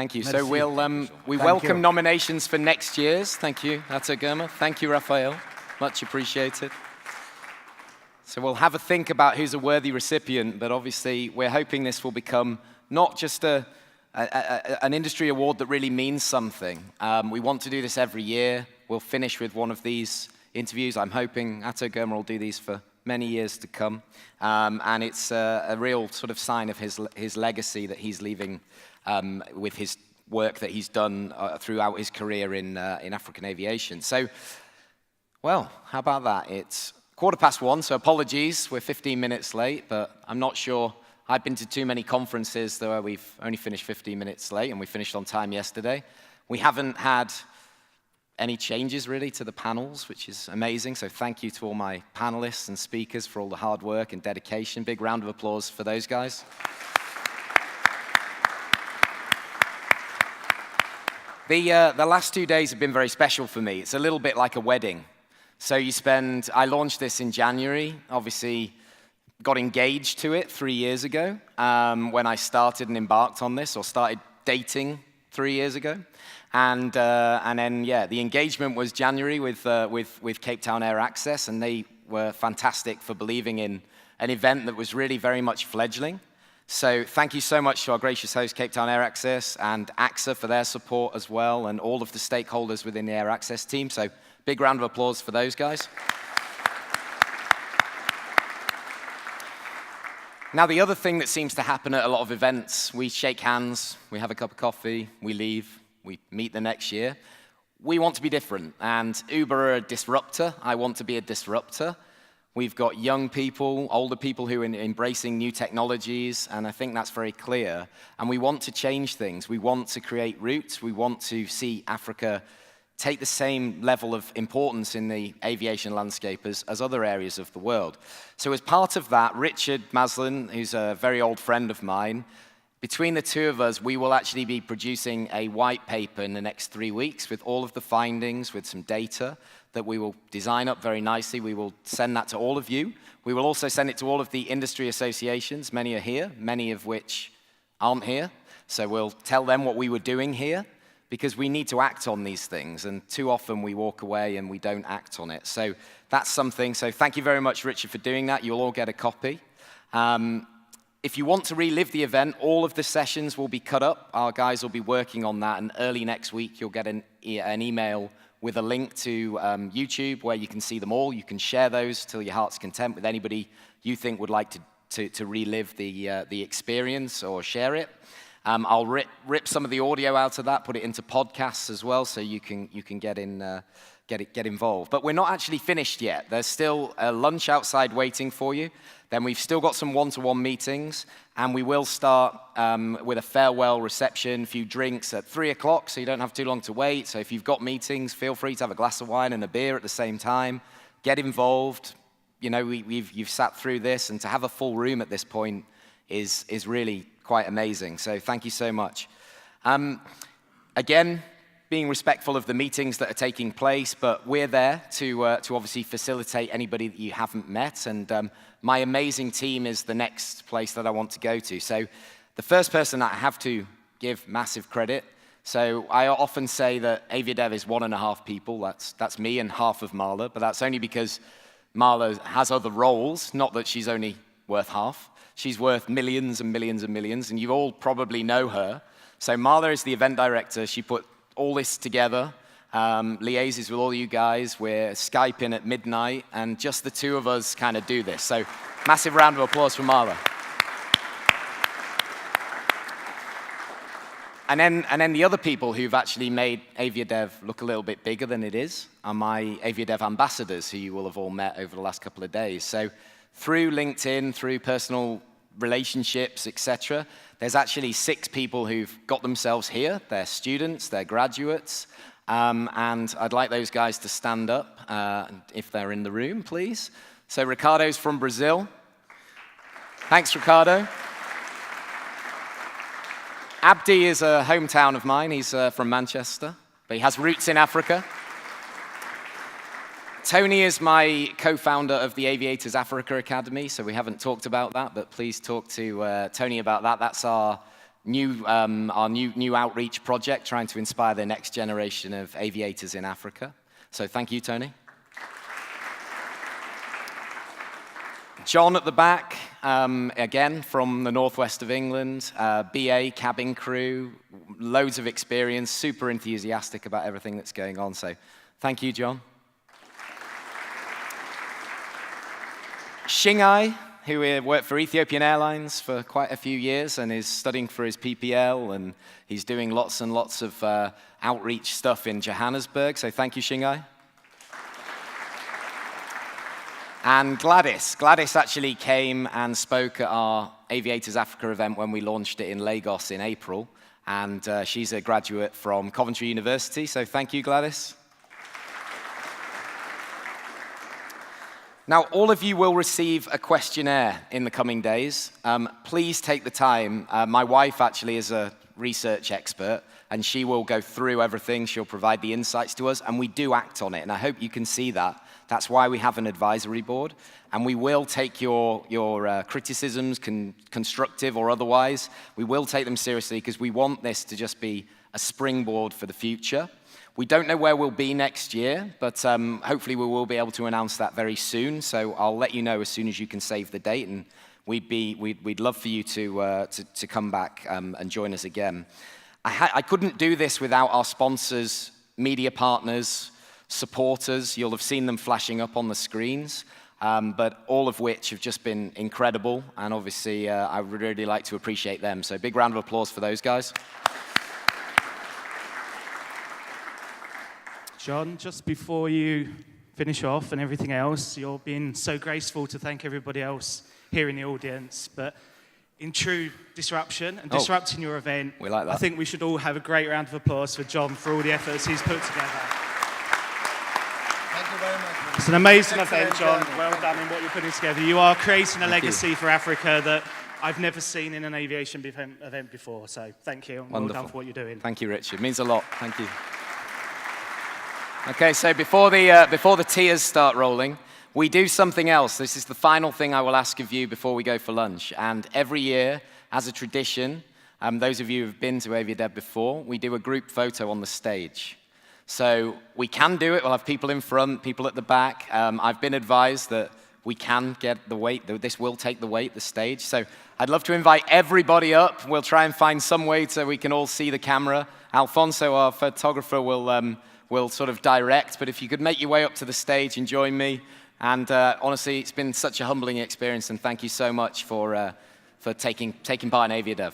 Thank you. Merci. So we Thank welcome you. nominations for next year's. Thank you, Ato Girma. Thank you, Raphael. Much appreciated. So we'll have a think about who's a worthy recipient, but obviously we're hoping this will become not just an industry award that really means something. We want to do this every year. We'll finish with one of these interviews. I'm hoping Ato Girma will do these for many years to come. And it's a real sort of sign of his legacy that he's leaving with his work that he's done throughout his career in African aviation. So, well, how about that? It's 1:15, so apologies, we're 15 minutes late, but I'm not sure. I've been to too many conferences where we've only finished 15 minutes late, and we finished on time yesterday. We haven't had any changes really to the panels, which is amazing, so thank you to all my panelists and speakers for all the hard work and dedication. Big round of applause for those guys. The last 2 days have been very special for me. It's a little bit like a wedding. So I launched this in January, obviously got engaged to it 3 years ago when I started and embarked on this, or started dating 3 years ago. And then, yeah, the engagement was January with Cape Town Air Access, and they were fantastic for believing in an event that was really very much fledgling. So thank you so much to our gracious host, Cape Town Air Access, and AXA for their support as well, and all of the stakeholders within the Air Access team. So big round of applause for those guys. Now, the other thing that seems to happen at a lot of events, we shake hands, we have a cup of coffee, we leave, we meet the next year. We want to be different, and Uber are a disruptor. I want to be a disruptor. We've got young people, older people who are embracing new technologies, and I think that's very clear. And we want to change things. We want to create routes. We want to see Africa take the same level of importance in the aviation landscape as other areas of the world. So as part of that, Richard Maslin, who's a very old friend of mine, between the two of us, we will actually be producing a white paper in the next 3 weeks with all of the findings, with some data that we will design up very nicely. We will send that to all of you. We will also send it to all of the industry associations. Many are here, many of which aren't here. So we'll tell them what we were doing here, because we need to act on these things, and too often we walk away and we don't act on it. So that's something. So thank you very much, Richard, for doing that. You'll all get a copy. If you want to relive the event, all of the sessions will be cut up. Our guys will be working on that, and early next week you'll get an email with a link to YouTube where you can see them all. You can share those till your heart's content with anybody you think would like to relive the experience or share it. I'll rip some of the audio out of that, put it into podcasts as well, so you can get involved. But we're not actually finished yet. There's still a lunch outside waiting for you. Then we've still got some one-to-one meetings, and we will start with a farewell reception, a few drinks at 3 o'clock, so you don't have too long to wait. So if you've got meetings, feel free to have a glass of wine and a beer at the same time. Get involved. You know, you've sat through this, and to have a full room at this point is really quite amazing. So thank you so much. Again, being respectful of the meetings that are taking place, but we're there to obviously facilitate anybody that you haven't met, and my amazing team is the next place that I want to go to. So the first person that I have to give massive credit, so I often say that Aviadev is 1.5 people. That's me and half of Marla, but that's only because Marla has other roles, not that she's only worth half. She's worth millions and millions and millions, and you all probably know her. So Marla is the event director. She put all this together, liaises with all you guys. We're Skyping at midnight, and just the two of us kind of do this. So massive round of applause for Marla. And then the other people who've actually made Aviadev look a little bit bigger than it is are my Aviadev ambassadors, who you will have all met over the last couple of days. So through LinkedIn, through personal relationships, etc., there's actually 6 people who've got themselves here. They're students, they're graduates, and I'd like those guys to stand up if they're in the room, please. So Ricardo's from Brazil. Thanks, Ricardo. Abdi is a hometown of mine. He's from Manchester, but he has roots in Africa. Tony is my co-founder of the Aviators Africa Academy, so we haven't talked about that, but please talk to Tony about that. That's our our new outreach project, trying to inspire the next generation of aviators in Africa. So thank you, Tony. John at the back, again, from the northwest of England, BA, cabin crew, loads of experience, super enthusiastic about everything that's going on. So thank you, John. Shingai, who worked for Ethiopian Airlines for quite a few years and is studying for his PPL, and he's doing lots and lots of outreach stuff in Johannesburg. So thank you, Shingai. And Gladys. Gladys actually came and spoke at our Aviators Africa event when we launched it in Lagos in April. And she's a graduate from Coventry University, so thank you, Gladys. Now, all of you will receive a questionnaire in the coming days. Please take the time. My wife actually is a research expert, and she will go through everything. She'll provide the insights to us, and we do act on it, and I hope you can see that. That's why we have an advisory board, and we will take your criticisms, constructive or otherwise. We will take them seriously because we want this to just be a springboard for the future. We don't know where we'll be next year, but hopefully we will be able to announce that very soon. So I'll let you know as soon as you can save the date, and we'd love for you to come back and join us again. I couldn't do this without our sponsors, media partners, supporters. You'll have seen them flashing up on the screens, but all of which have just been incredible, and obviously I would really like to appreciate them. So big round of applause for those guys. John, just before you finish off and everything else, you're being so graceful to thank everybody else here in the audience, but in true disruption and disrupting your event, we like that. I think we should all have a great round of applause for John for all the efforts he's put together. It's an amazing event, John. Well done in what you're putting together. You are creating a legacy for Africa that I've never seen in an aviation event before. So thank you, and well done for what you're doing. Thank you, Richard. It means a lot. Thank you. Okay, so before the tears start rolling, we do something else. This is the final thing I will ask of you before we go for lunch. And every year, as a tradition, those of you who have been to AviaDev before, we do a group photo on the stage. So we can do it. We'll have people in front, people at the back. I've been advised that we can get the weight. This will take the weight, the stage. So I'd love to invite everybody up. We'll try and find some way so we can all see the camera. Alfonso, our photographer, will sort of direct. But if you could make your way up to the stage and join me. And honestly, it's been such a humbling experience. And thank you so much for taking part in AviaDev.